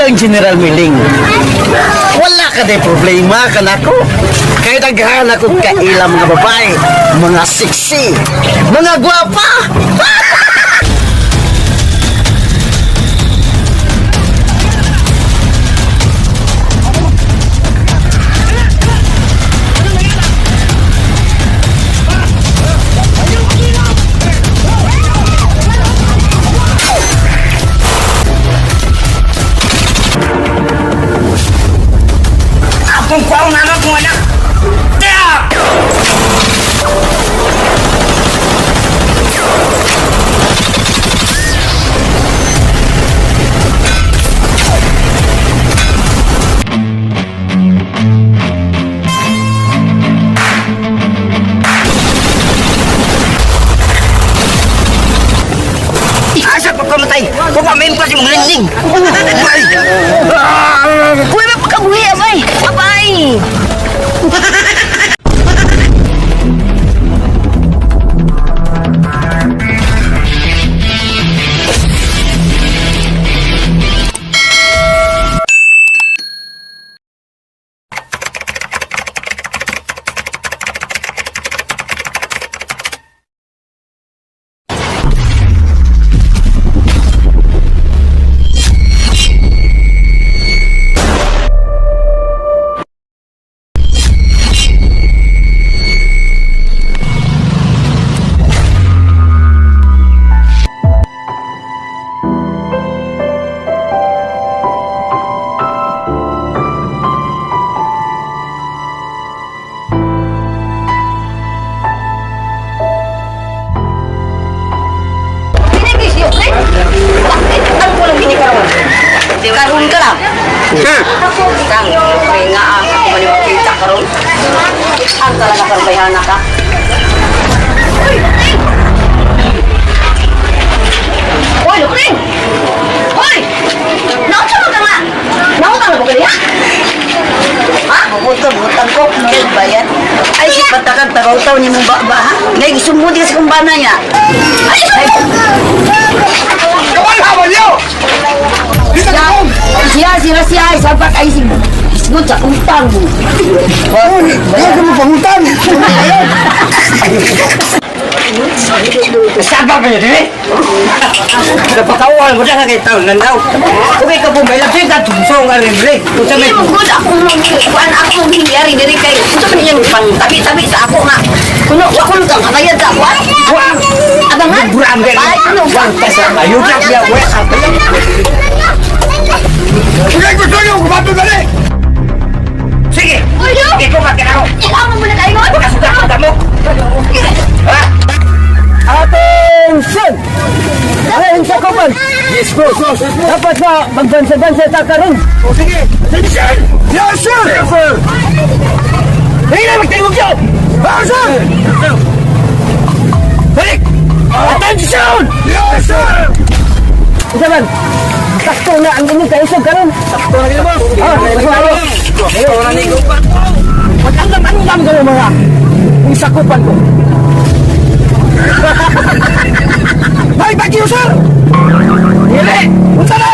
lang General Miling. Wala ka day problema ka nako. Kaya daghan ako kailang mga babae, mga sexy, mga gwapa. Kung kuwaw na kung anak. Tiyak! Asa ko kamatay? Kung kami pa si mga linding. Uy, mapakabuhi, abay! Abay! Karun ka lang. Kang, may nga ako manipakita karun. Ang talaga karbayana ka. Hoy, Lupin! Hoy! Nautang ka nga! Nautang na ba kaya? Ha? Butang ko. Bayan. Ay, si patakan tagaw-taw niya mong ba ha? Nagisumudi kasi kung bana niya. Ay! Kawan hawan niyo! Siya, sabat ay sigut sa utang mo. Kaya ka mo pangutang! Sabak kayo, di ba? Napakawal mo na kayo taon ng daw. Kung ikaw po may lapsin ka, tumusong ka rin, bre. Good ako nangyari diri kay ito man yung pang tabi-tabi sa ako nga. Kuno wa ko lutang kaya sa ako. Wang! Abang nga. Buram din. Ay, kuno Wang kasa. Ayun lang niya, wala ka pa yan. Sige, gusto niyo, kumato na rin! Sige! Uyo! Sige, kumatin ako! Ikaw mo muna kayo. Nakasugat ko damo! Ha? Attention! Ayun sa kapan. Yes, bro. Dapat na magbansa-bansa ta karon. O sige! Attention! Yes, sir! Yes, sir! Hindi na magtingog siya! Yes, sir! Balik! Attention! Yes, sir! Isa man. Sakto na ang inyong kaisog karon. Sakto na kayo, boss! Sakto na ni Gupa. Pag-andam-andam kayo mga isakupan ko. Ay, back you, sir! Dili! Punta na!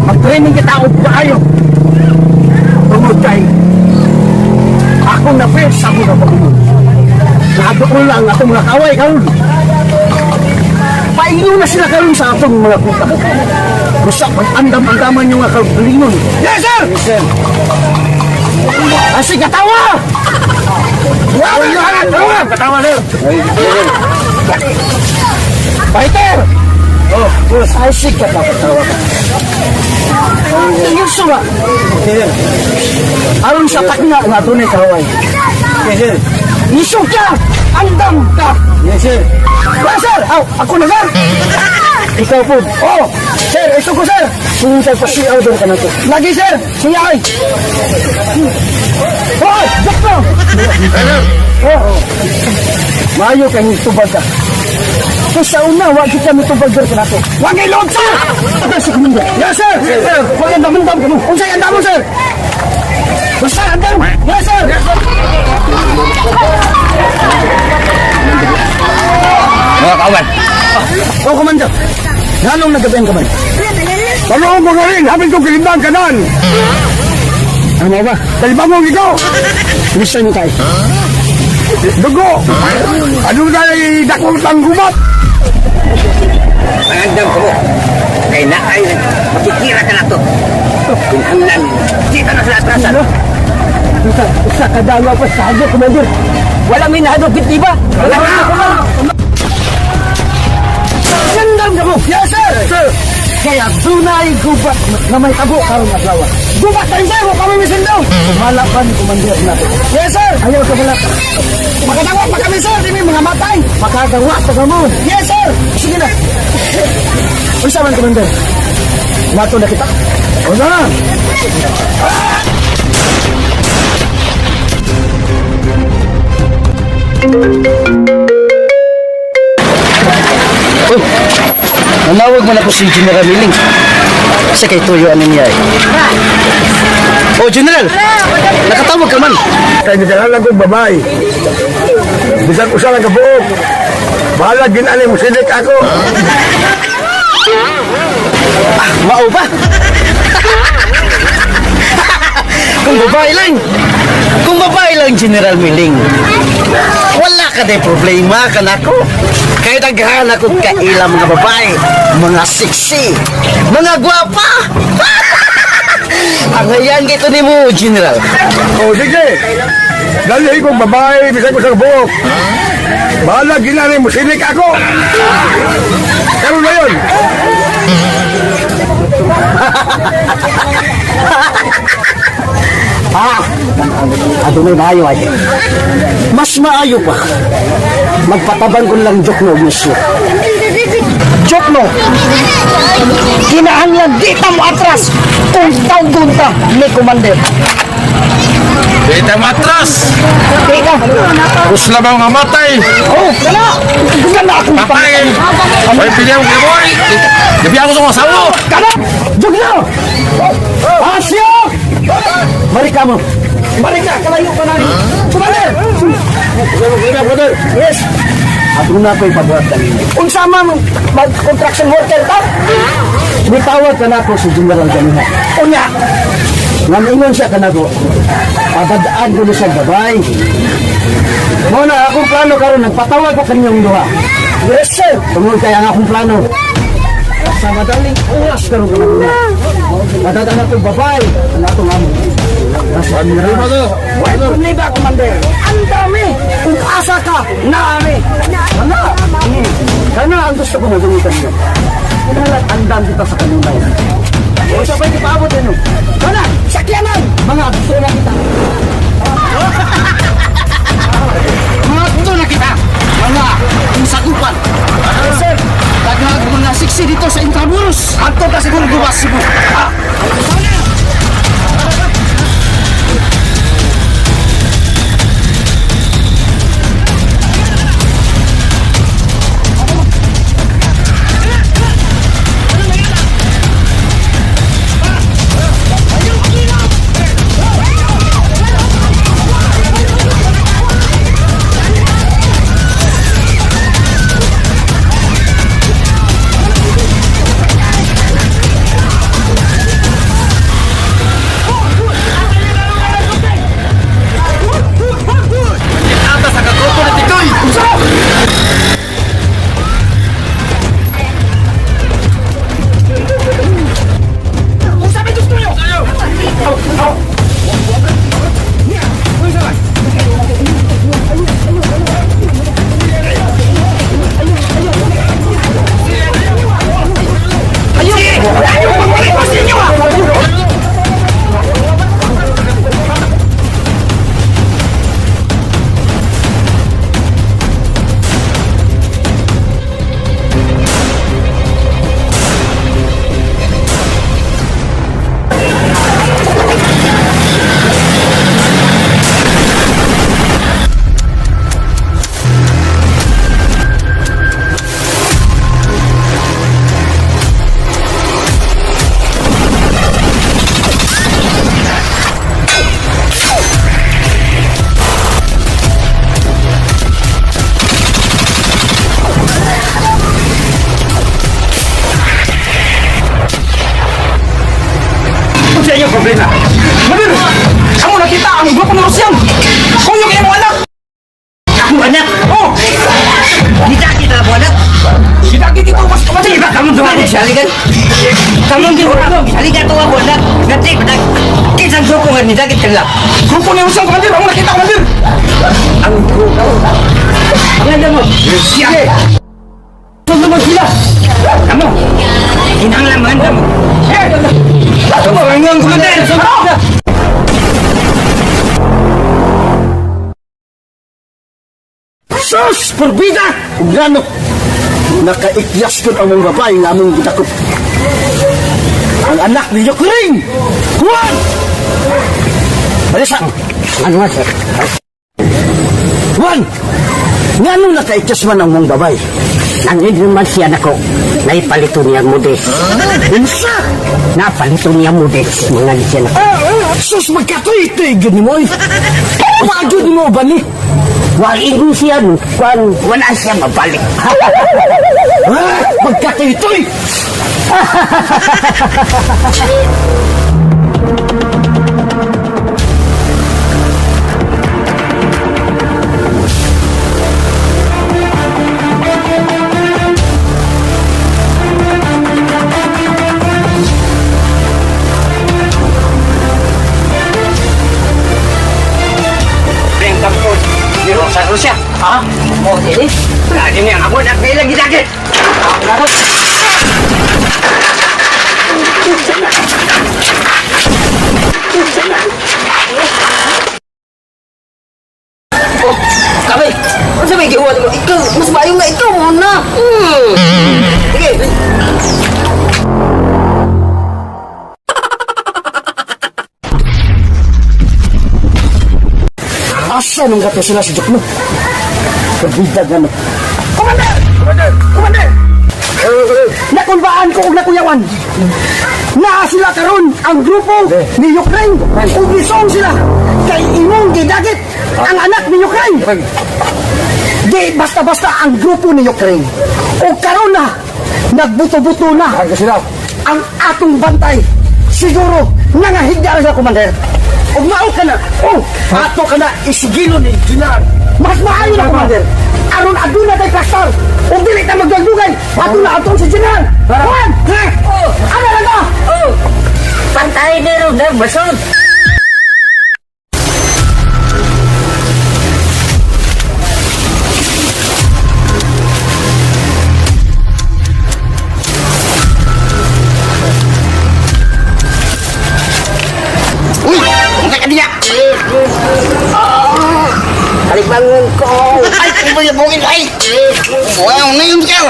Mag-training kita o kayo. Tungod kay ako na first sa mga pagulong. Nadoon lang akong mga kaway karon. Pailo na sila karon sa atong mga puta. Gusto mag-andam-andaman yung mga kalingon. Yes, sir! Yes, sir. Asig katawa! Wow, katawa! Katawa, sir. Fighter! Oh, boss, asig katawa. Seryoso ba? Sir. Aron sa takna nga tunay kaway. Yes, sir. Isog ka! Andam ka! Yes, sir. Yes, sir! Aw, ako na, sir! Ikaw po. Oh, sir, ito ko, sir. Sungintay pa si order ka na to. Lagi, sir. Siya ay. Oh, joke lang. Oh, mayo kayo tubag ka. So sa una, wag kita mo tubag ka na to. Wag kayo load, sir! Ito si Kuminda. Yes, sir! Yes, sir. Huwag ang damang-dam ka mo. Kung sa'yo ang damo, sir. Basta, ang damo. Yes, sir. Mga kawan, Oh, Komando. Nanong nagabihan ka man? Ano mo galing? Hapit ko kilindang kanan. Ano ba? Talibangong ikaw. Gusto niyo tayo? Dugo. Ano na dakong tanggumat? Pangandam ko mo. Kaya na ay makikira ka na to. Pinanglan. Kita na sa atrasan. Sa kadalaw pa sa hadyo, Commander. Walang minahadupit, di ba? Walang Gandang ka mo! Yes, sir! Sir! Kaya dunay gubat na may tabo karong adlaw. Gubat tayo, sir! Huwag kami misin daw! Malapan ni Commander natin. Yes, sir! Ayaw ka malap. Makadawa pa kami, sir! Hindi mga matay! Makagawa pa ka mo. Yes, sir! Sige na. Unsa man, Commander? Mato na kita. O na! Nanawag mo na po si General Milling. Sa kay Tuyo ano niya eh. Oh, General! Nakatawag ka man. Kaya nagkaroon lang kong babae. Bisan ko siya lang kabuok. Bahala, ginali mo, silik ako. Mao ba? Kung babae lang, General Milling, wala ka din problema ka na ko. Kahit aghan ako kailang mga babae, mga sexy, mga gwapa. Ang ayan gito ni mo, General. O, sige. Dali kong babae, bisan ko siya kabuok. Bahala, ginali mo, silik ako. Karoon na yun. Adunay maayo ay. Mas maayo pa. Magpataban ko lang joke no, misyo. Joke no. Kinahanglan di ta mo atras. Kung taon-gunta ni Commander. Dito matras. Di ka. Kusla ba nga matay? Oh, kana. Kana akong Patay. Hoy, pilihan ko boy. Gabi ako sa mga sawo. Kana. Joke no. Asyo. Mari ka mo. Mari ka. Kalayo ka na. Commander. Yes. At una ko'y pagbuhat kanina. Kung sama mo, mag-contraction worker ka, mitawag ka na ako si General Ganiha. Unya, ngamingon siya ka na ko, padadaan ko na siya gabay. Muna, akong plano karon nagpatawag ko kanyang duha. Yes, sir. Tungkol kaya ang akong plano. Sa madaling oras karon ka na. Padadaan ako babay. Ang atong amo. Nasa Admiral. Wala problema, Commander. Ang dami. Kung asa ka, naami. Kana ang gusto ko na gamitan mo. Kinalat andam kita sa kanunay. O sabay di paabot din. Kana, sakyanan. Mga gusto na kita. Mga gusto na kita. Mga sagupan. Sir, tagag mga siksi dito sa Intramuros. Ato ka siguro duwas siguro. sa inyo problema? Commander, amo nakita ang grupo ng Rusyang. Kung yung iyong anak. Ako anak? Oh, Kita kita mo anak? sinagit ito, mas Commander. Di ba kamu doon ang saligan? Kamu di orang saligan to ako anak. Ngati pa nag kisang sokongan ni sakit ka lang. Grupo ng Rusyang, Commander. Amo nakita, Commander. Ang grupo. Ang ganda mo. Siya. Saan naman sila? Kamu. Kinanglaman kamu. Ito ba, ang Commander? Ano? Sus! Perbida! Gano! Nakaikyas ko ang mga babae nga among gitakot. Ang anak ni Ukraine! Juan! Balisa! Ano nga sir? Juan! Ngano nakaikyas man ang mga babae? Nangin naman siya nako. Naipalito niya modest. Insa! Napalito niya modest. Mga siya nako. Sus! Magkatoy-toy! Gani mo eh! Wagyo ni mo ba ni? Wain siya no. Wala siya mabalik. Magkatoy-toy! Ang kampos. Di Rosa Rusya. Ha? O, ini? Lagi niya ako na kaya lagi sakit. Kabay, ano sabi kiwa mo? Ikaw, mas maayong na ikaw muna. Sige. Asa nung gato sila si Jokno? Kabida gano. Commander! Nakunbaan ko og nakuyawan. Naa sila karon ang grupo ni Ukraine. Ug lisong sila kay imong gidagit ang anak ni Ukraine. Di basta-basta ang grupo ni Ukraine. O karon na nagbuto-buto na ang atong bantay. Siguro nangahigda na sa Commander. Ug mao ka na. Oh, ato ka na isigilo ni General. Mas maayo na, Commander. Aron aduna tay klastar. Ug dili ta magdugay. Ato na atong si General. Juan! Ha? Ano na ba? Pantay ni ro na basod. Uy, ang kakadiya. Kalibangon ko. Ay, kung ba yung bukid ay? Wow, na yung siya.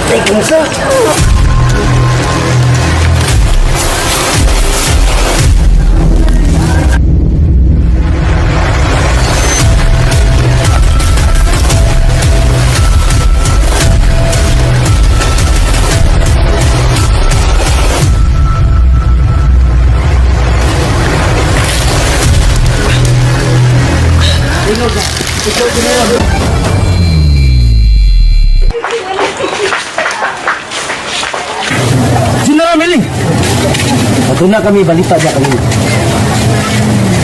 Tingin sa. General Meling. Ato na kami balita dyan kami.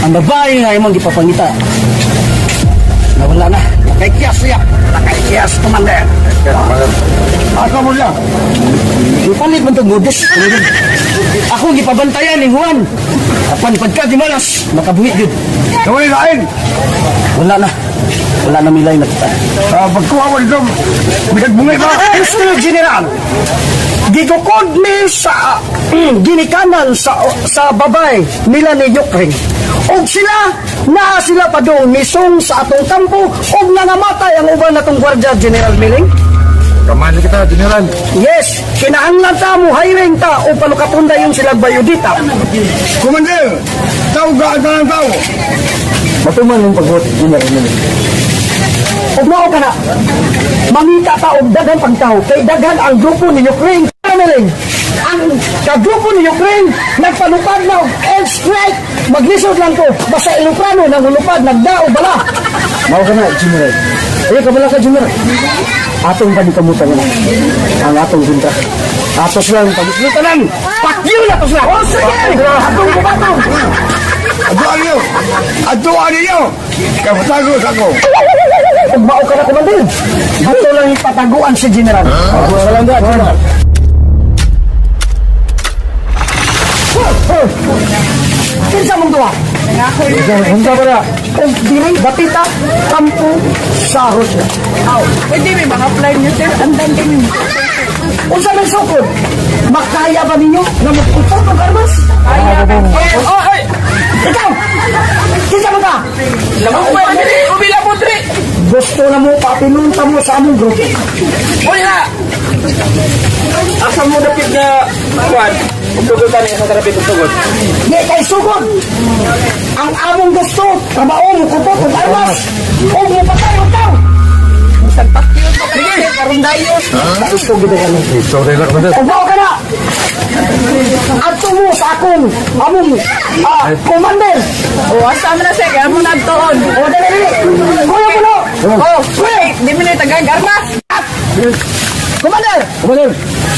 Ang babae nga imong gipapangita. Nawala na. Nakaikyas siya. Nakaikyas, Commander. Ako mo lang. Ipalit man itong godes. Ako gipabantayan ni Juan. Apan pagka di malas, makabuhi yun. Gawin lain. Wala na. Wala na milay na kita. Pagkuha mo dito, bigag-bungay pa. Mr. General, gigukod ni sa ginikanan sa babay nila ni Ukraine. Og sila pa dong misong sa atong kampo og nangamatay ang uban natong gwardiya, General Milling. Kamali kita, General. Yes, kinahanglan ta mo hiring ta o palukapunda yung silang bayudita. Commander, tao gaan ka ng tao. Matuman yung pagbuot, General Milling. Og mao ka na, mangita ta og daghan pagtaw kay daghan ang grupo ni Ukraine. Milling, ang kagrupo ni Ukraine nagpalupad na og airstrike. Maglisod lang ko, basta iluprano nang hulupad, nagdao bala. Mao ka na, General. Ayo kabala ka Junior. Atong panikamutan na. Ang atong ginta. Atos lang pagkutanan. Pakyo na to sila. Oh sige. Atong kubatong. Aduan niyo! Kapatagos ako! Pagbao ka na kumandir. Ato lang ipataguan si General. Walang dyan, General. Kinsa mong duwa? Hunda ba na? Diri, batita, kampo, sahos na. Pwede may mga fly nyo, sir. Andan kami. Unsa may sukod? Makaya ba ninyo na magputol ng armas? Kaya ba? Oh, ay! Ikaw! Kinsa mo ka? Lamang ko ba? Umila po, Dre. Gusto na mo papinunta mo sa among grupo. Wala! Asa mo dapit na kuwan? Tugutan niya sa therapy tugot. Di kay sugod! Ang among gusto, trabaho mo kupot ng armas! O mo patay, ikaw! Sige, karong dayon. Gusto gito kami. Sorry lang, Commander. Ubaw ka na! Ato mo sa akong among commander! O, asa mo na, sir. Kaya mo nagtuon. O, dali! Kuya mo no! Oh, wait. Di mo na taga-garmas. Commander! Commander,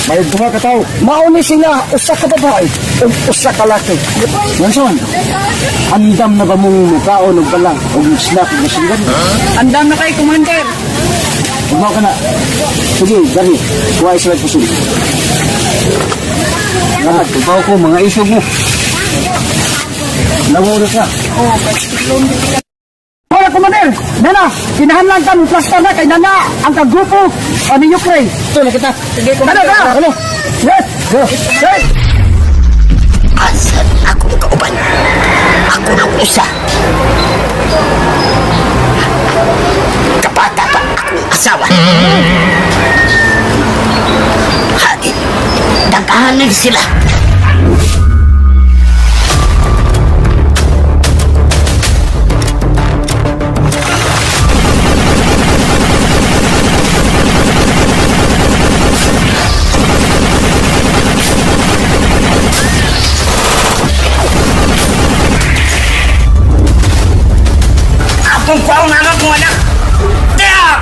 may bunga ka tao. Mauni sila, usa ka babae, o usa ka laki. Manson, andam na ba mong mukaon o balang o snap na sila? Andam na kay Commander. Umaw ka na. Sige, gari, kuha sila puso. Ubaw ko, mga isog mo. Nawuras na. Hola, Commander! Nana, kinahanlan ka ng plasta na kay Nana ang kagrupo ni Ukraine. Ito na kita. Sige, Commander. Ano? Yes! Yes! Asan ako kauban? Ako ang usa. Kapata pa akong asawa. Hain, dagahanan sila. Kung paong anak mo anak! Tiyak!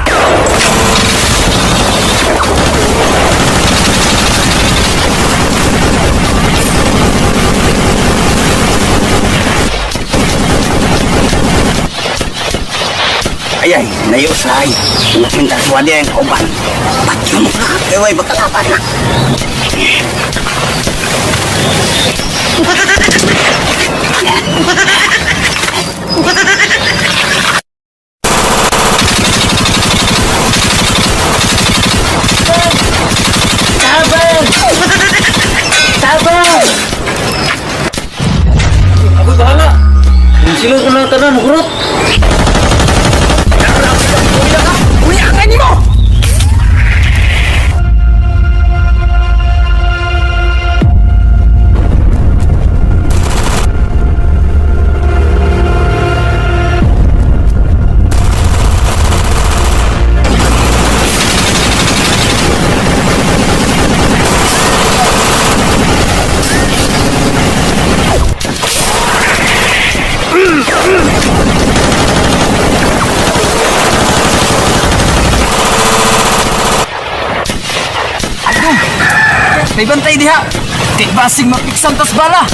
Ayay, nayusay. Pinta suwali ang kauban. Ba't yung mga kaway magkalaban na? Sila ko na tanan, kurot. Uya ka ni mo! May bantay diha. Kay basing mapiksan tas bala.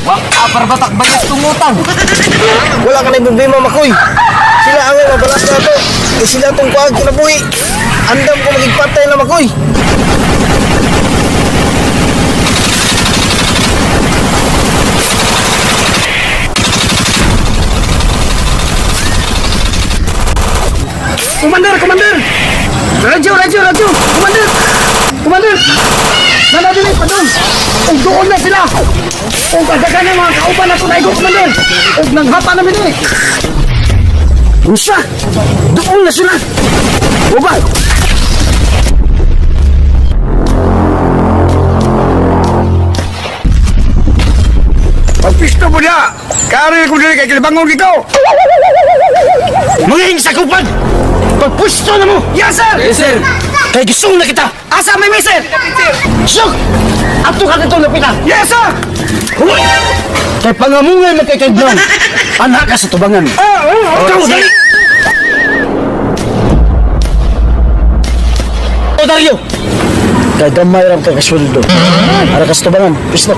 Wak apar batak bayas tungutan. Wala ka na problema, Makoy. Sila ang mabalas na ito. Eh sila itong kuhag kinabuhi. Andam ko magigpatay na, Makoy. Commander, Commander! Radyo! Commander! Commander! Nanadinig pa doon! Kung doon na sila! Kung kadagan ng mga kauban na tunay ko, Commander! Kung nanghata namin eh! Rusa! Doon na sila! Ubal! Pagpisto mo na! Kari ko dili kay kilibangon dito! Munging sakupan! Pagpusto na mo! Yes, sir! Yes, sir! Kay gisong na kita! Asa may sir! Syok! Ato ka nito lapitan! Yes, sir! Huwag! Kay pangamungay magkakaiblang! Anak ka sa tubangan! Ikaw, dali! O Dario! Kaya gamay lang tayo kasweldo. Para kastubangan, pisto.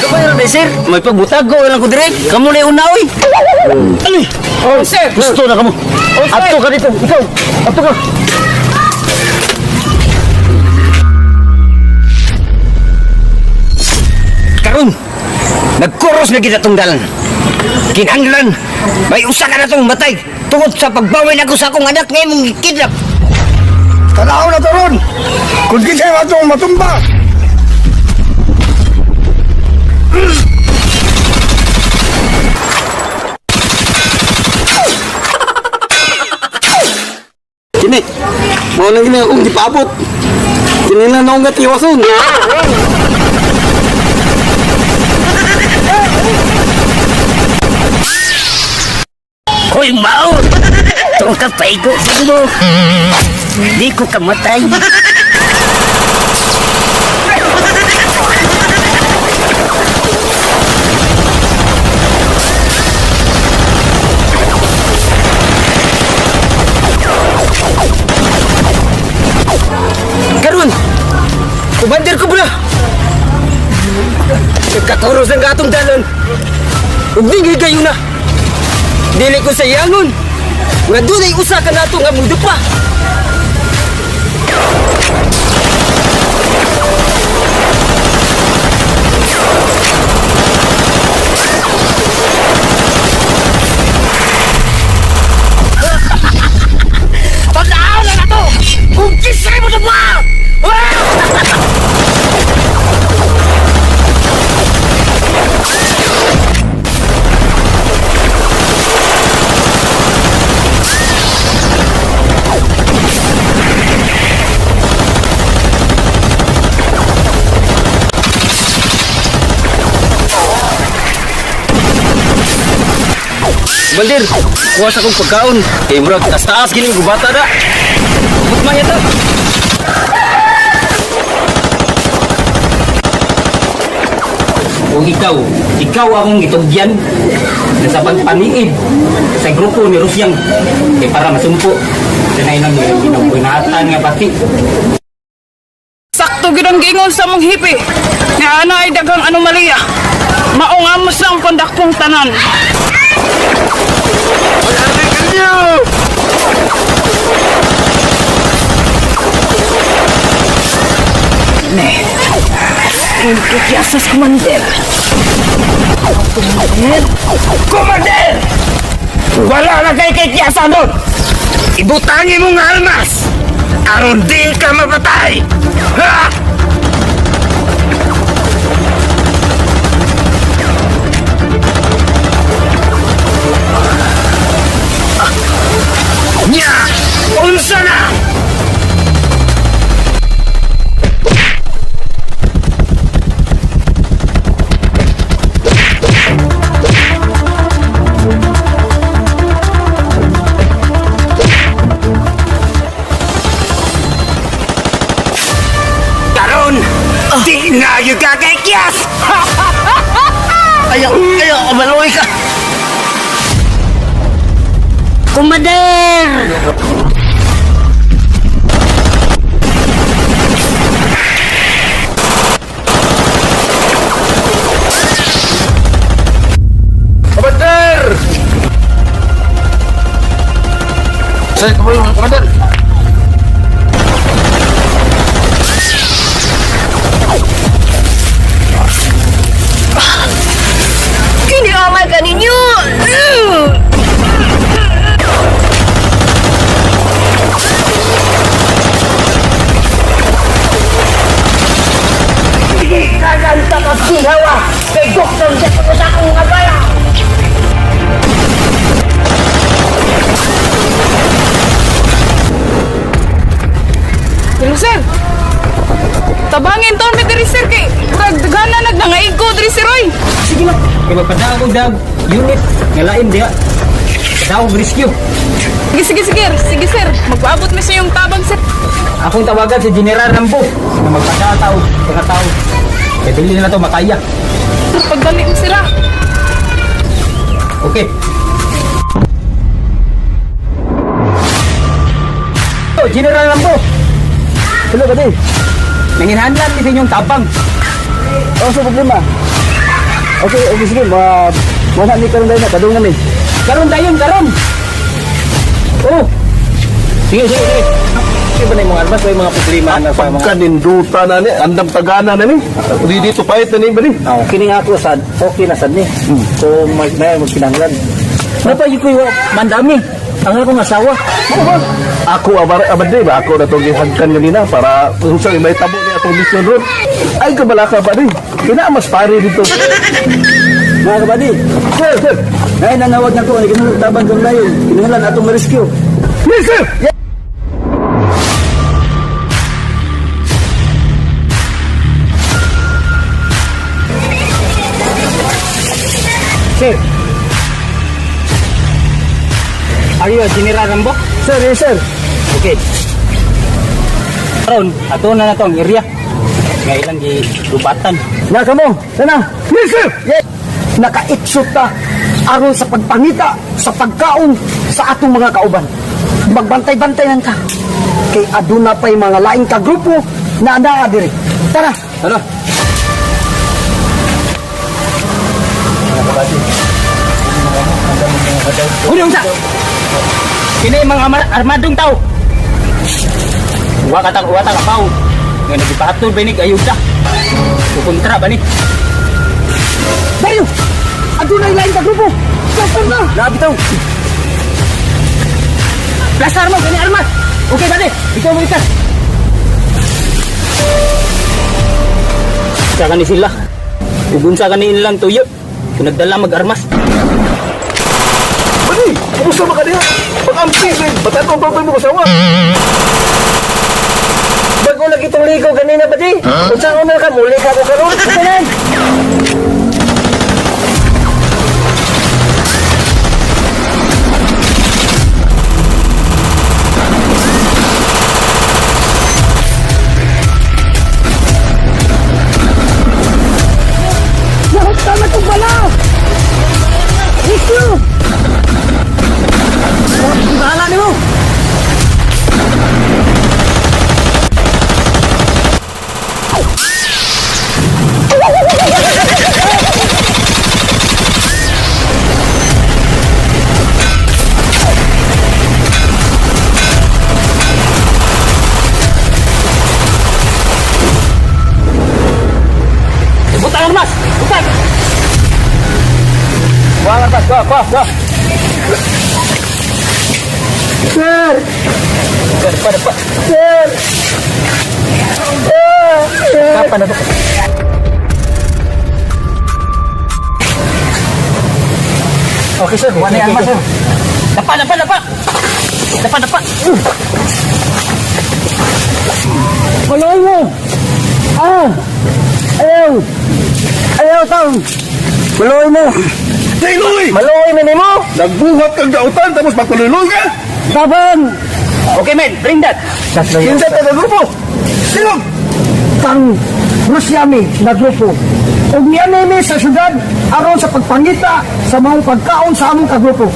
Gamay ra na, sir. May pagbutago lang ko dire. Kamu na una oy. Ali! Oh, sir! Gusto na kamo. Ato ka dito, ikaw! Ato ka! Karon, nagkuros na kita tong dalan. Kinahanglan, may usa ka na tong matay tungod sa pagbawi na ko sa akong anak ngayon mong kidnap. Tanaw na to ron! Kung di kayo atong matumba! Kini, mau nang gini akong gipabot. Kini na naong gatiwason. Hoy, maot! Itong kapaigo mo. Di ko kamatay. Karon, kumandir ko pula. Katuros ng gatong dalan. Ugding kayo na. Dili ko sayangon. Nga doon ay usa ka nato nga mundo pa. Pagdaan na to! Kung kisay mo na ba? Bandir, kuha sa kong pagkaon. Eh, bro, taas-taas gini, gubata na. Abot man yata. Kung ikaw akong itugyan na sa pagpaniid sa grupo ni Rusyang. Eh, para masumpo. Sanay nang ginabunatan nga pati. Sakto gidang gingon sa mong hipi. Nga ana ay daghang anomalya. Maong amos ang kondakpong tanan. Entusiastas, Commander. Commander! Wala na kay kikiyasan doon! Ibutangin mo nga almas! Aron di ka mapatay! Ha! Nya! Unsa na! Karon! Di na yung kakakyas! Ayaw, maloy ka! Commander! Komander! Saya kembali, Komander. Kini amal ka ninyo! Kaganta ka sihawa! Kay Doktor Jack ko sa akong ngabaya! Hello, sir. Tabangin taon mi diri sir kay daghanan nagnangaig ko diri si Roy. Sige na! Kaya magpadagog dag unit nga lain diha. Padagog rescue. Sige sir. Magpaabot mi sa yung tabang sir. Akong tawagan si General Rambo na magpadataw sa tao. Kaya dili na to makaya. Pagdali mo sila. Okay. Oh, General Rambo. Hello, buddy. Nanginhanlan ni sa inyong tabang. Ano sa problema? Okay, sige. Wala ni karon dahil na. Kadung namin. Karon dayon, karon. Oh. Sige. Sige ba na yung mga armas? May mga problema na sa mga... Pagkaninduta na ni, andam tagana na ni. Di dito pahit na ni ba ni? Kining ako sad, okay na sad ni. So, may magkinanglan. Napay ko yung mandami. Ang akong asawa. Ako abad di ba? Ako na itong gihagkan ganina para kung saan may tabo ni atong mission road. Ay, kabalaka ba ni? Mas pare dito. Mga kabady. Sir. Ngayon nanawag na ko. Ikinulog taban kong layo. Kinuhalan atong ma-rescue. Yes, sir! Sir. Are you a General Rambo? Sir, yes, sir. Okay. Karon, ato na to ang area. Ngayon lang gilubatan. Na kamo. Sana. Yes, sir! Yes. Naka-itsot ta aron sa pagpangita, sa pagkaon sa atong mga kauban. Magbantay-bantayan ka. Kay aduna pa'y mga laing ka grupo na andaa diri. Tara. Ano? Unong sa! Kini mga armadong tao. Wa ka pao. Nga nagipahatol ba ni ayuda? Kukontra ba ni? Dayo! Adunay laing ka grupo. Plaster na. Nabitaw. Plastar mo, gani armat. Okay ba di? Ikaw mo ikas. Saka ni sila. Ugunsa ka ni ilang tuyo. Kung nagdala mag-armas. Bani, kumusta ba ka niya? Pag-ampi, batatong tawag mo kasawa. Bago lagi itong ligo ganina ba di? Kung saan umil ka, muli ka ko karoon. Ito na. Tama itong bala! Issue! Bahala niyo! Butang armas! Butang! Wala pas, wah. Sir! Sir! Kapan na to? Okay, sir. Wala yan, sir. Dapa! Maloy mo! Ayaw, taong! Maloy mo! Dailoy! Maloy mo mo! Nagbuhat kang dautan tapos magpaluloy ka? Taban! Okay men, bring that! Hindi ka na grupo! Silog! Kang Rusyami na grupo. Ug niyanimi sa syudad aron sa pagpangita sa mga pagkaon sa among kagrupo.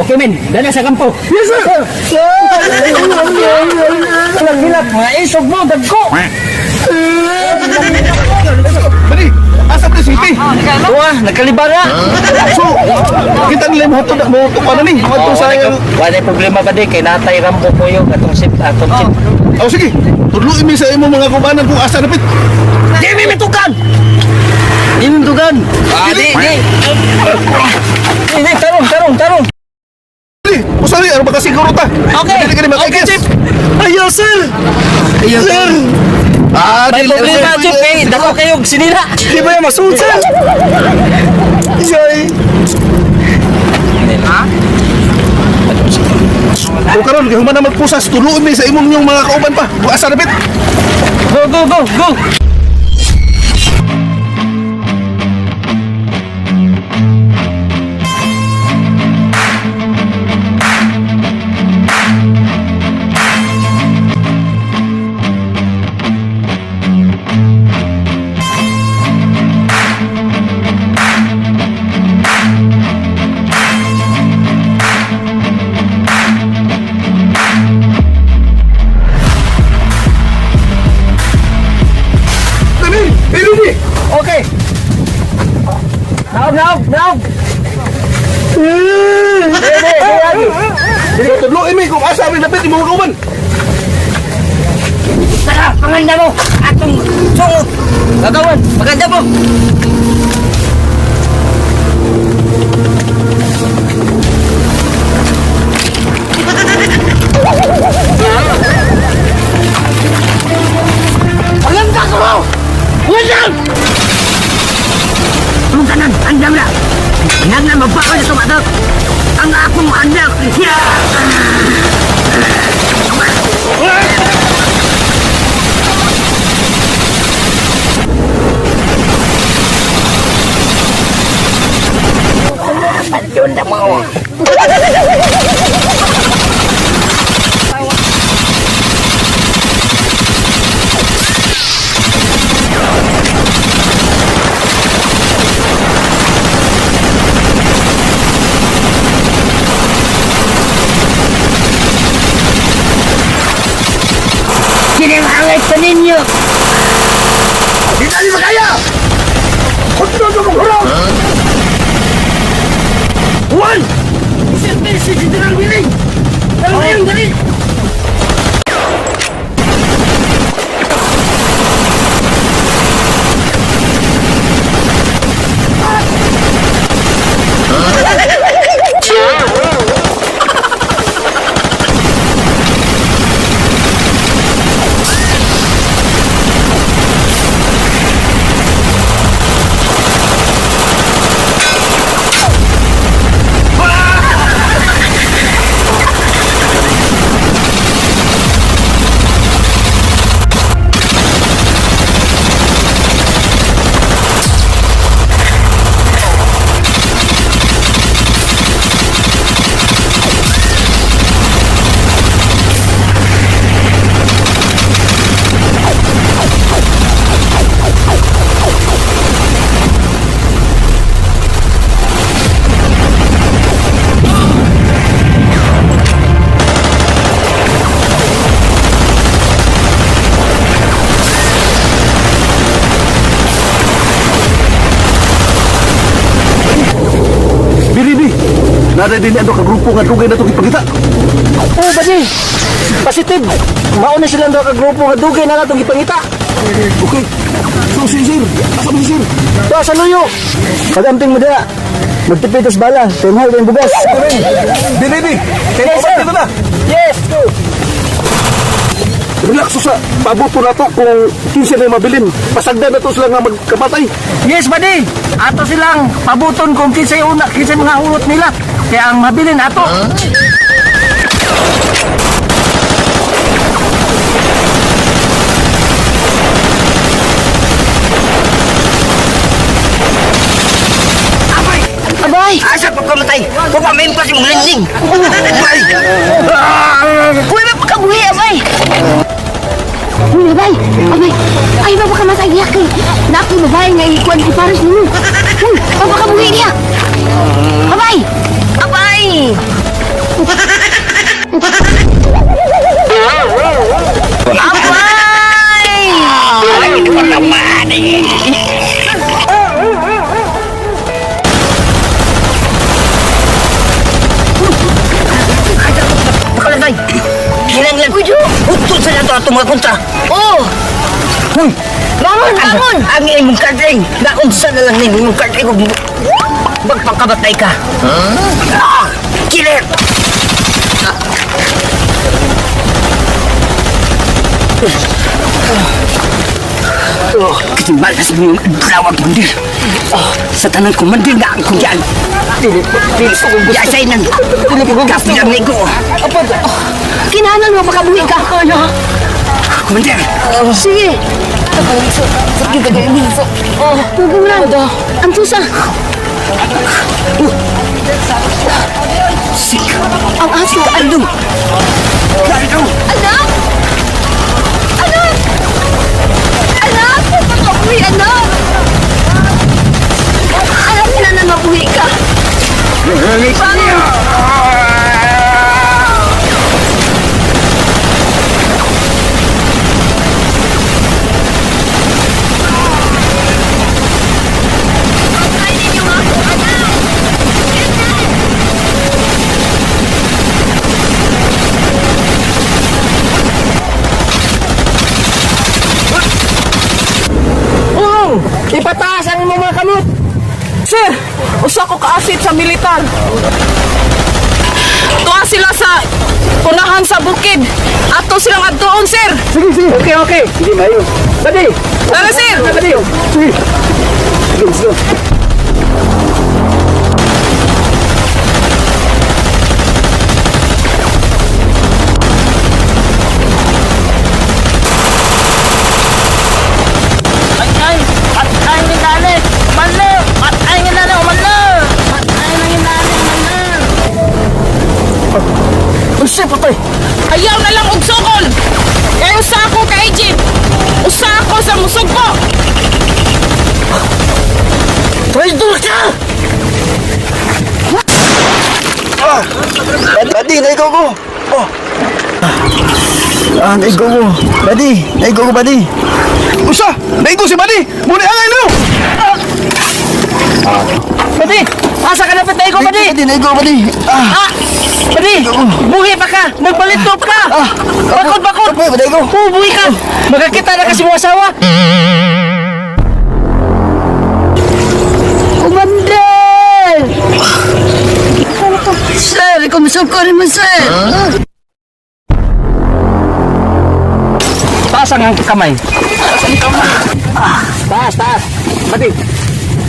Okay men, dala sa kampo! Yes, sir! Nagbilat, mga isog mo, dagko! Bani, asa pa city? Wah, nagkalibara! So, kita nila mo hatod mo ito ano ni? Mo sa Wala problema ba di? Kay natay Rambo po yung atong ship. Oh sige, tudluin mi sa imo mga kubanan kung asa napit. Di mi mitukan! Di mi mitukan! Di. Di, tarong! Dili, usali ano ba kasi siguro ta? Okay. Dili ka ni makikis. Ayaw, sir! Ayaw sir. May dili, problema, sir. Chip, eh! Dako kayong sinira! Di ba yung masud sir? Isay. O karon, kaya humana magpusas, tuluin mi sa imong yung mga kauban pa. Kung asa napit. Go! Naog! Dili tudloin mi kung asa mi dapat imong kauban. Tara, panganda mo! Atong sungod! Gagawin! Maganda mo! Maganda ko mo! Walang! Ang kanan, andam na! Yan na magbakal sa tumatak! Ang akong anak! Yun na mo! Sinangangit sa ninyo! Di na ni makaya. Kunto mo kurang. Juan! Si General Willing! Dali na yun, dali! Nada din ato ka grupo nga dugay na to gipakita. Oh, badi. Positive. Mauna silang daw ka grupo nga dugay na natong ipangita. Okay. So sir, asa mo si sir? Ito, sa luyo. Pag-amping mo dira. Magtipitos bala. Tenhal din bugas. Dili. Kaya Yes, sir. dito na. Yes, go. Relax sa pabuto na to kung kinsa na mabilin. Pasagdan na to sila nga magkamatay. Yes, badi. Ato silang pabuton kung kinsay una, kinsay mga hulot nila. Kaya ang mabilin ato. Abay! Asa pa kamatay? Pupamain pa si mong linding! Abay! Uy, may pagkabuhi, abay! Uy, abay! Abay! Ay, mapakamatay niya kay Naku, babae nga ikuan si Paris nimo. Uy, mapakabuhi niya! Abay! Abay! Pakalagay! Kinanglan! Utod sa nato atong mga kontra! Oh! Bangon! Bangon! Ang imong karding! Naunsa na lang nimo imong karding kung magpangkabatay ka! Killer! Katimbal na sa mga blawag mandir! Sa tanang kumandir na ang kunyan! Yasay nan! Kapilang nigo! Kinahanan mo makabuhi ka! Kumandir! Sige! Tugong lang! Ang tusa! Ang aso! Aldo! Aldo! Anak! Anak! Anak! Makabuhi, anak! Anak, kinahanan mabuhi ka! Ipataas ang imong mga kamot. Sir, usa ko kaasit sa militar. Tuwa sila sa unahan sa bukid. Ato silang adtuon, sir. Sige, sige. Okay. Sige, mayo. Badi. Tara, sir. Badi. Sige. Let's go. Usa patay. Ayaw na lang og sukol. Kaya usa ako ka Egypt. Usa ako sa musugpo. Traidor ka! Badi, naigo ko. Oh. Naigo ko. Badi, naigo ko, Badi. Usa! Naigo si Badi! Muna angay no! Badi! Asa ka na patay ko, Badi? Badi, naigo, Badi. Badi! Buhi pa ka! Magpalitop ka! Bakod! Badi, naigo. Buhi ka! Magkakita na kasi mga asawa! Commander! Sir, kumusukor mo, sir. Taas ang kamay. Taas. Badi!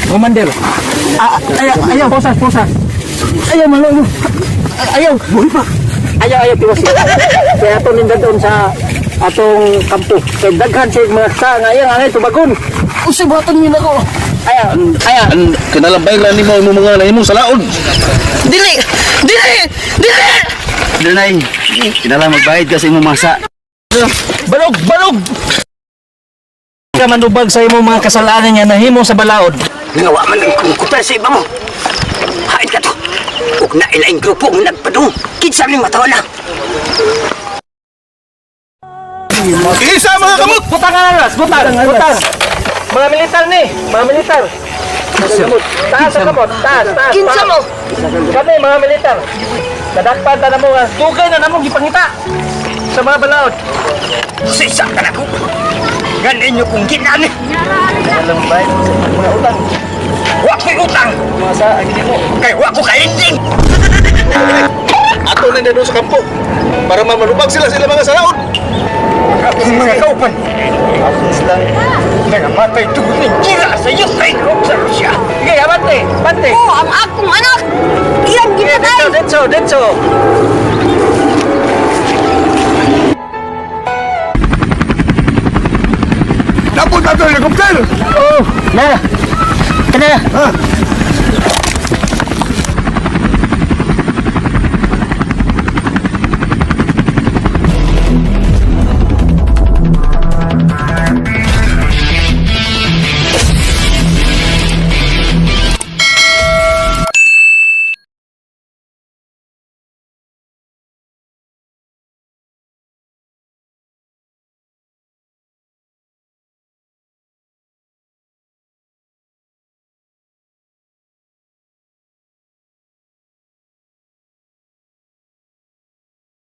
Commander! Ayaw, posas! Ayaw, malo! Ayaw! Buhi pa! Ayaw, tiwas siya. Kaya ito ninda doon sa atong kampo. Kaya daghan siya mga sa ngayon, angay, tubagon. Usi, buhaton nyo na ko. Ayaw. Kinalambay na ni mo mga nahimo sa laod. Dili! Dinay, kinala magbayad kasi mo masa. Balog! Ka manubag sa imong mga kasalanan niya nahimo sa balaod. Ginawa man ang kungkutan sa iba mo. Hain ka to. Huwag na ilaing grupo mo nagpadung. Kinsa rin matawa na. Isa mga kamot! Butang alas! Mga militar ni! Mga militar! Taas ang kamot! Taas! Kinsa mo? Kami, mga militar! Nadakpan na mo nga! Dugay na namong gipangita! Sa mga balaod! Sisa ka na ko. Ganin nyo kung ginani. Alam ba? Mga utang! Huwag ko'y utang. Mga sa agin mo! Kay huwag ko kainding. Ato na doon sa kampo para mamalubag sila mga salaon. Ang mga kaupan. Nangamatay tugod ng gira sa Ukraine o sa Rusya. Sige, bante! Oh, ang akong anak! Iyan ginatay! Detso! Napot nato helikopter! Oh, na! Kana!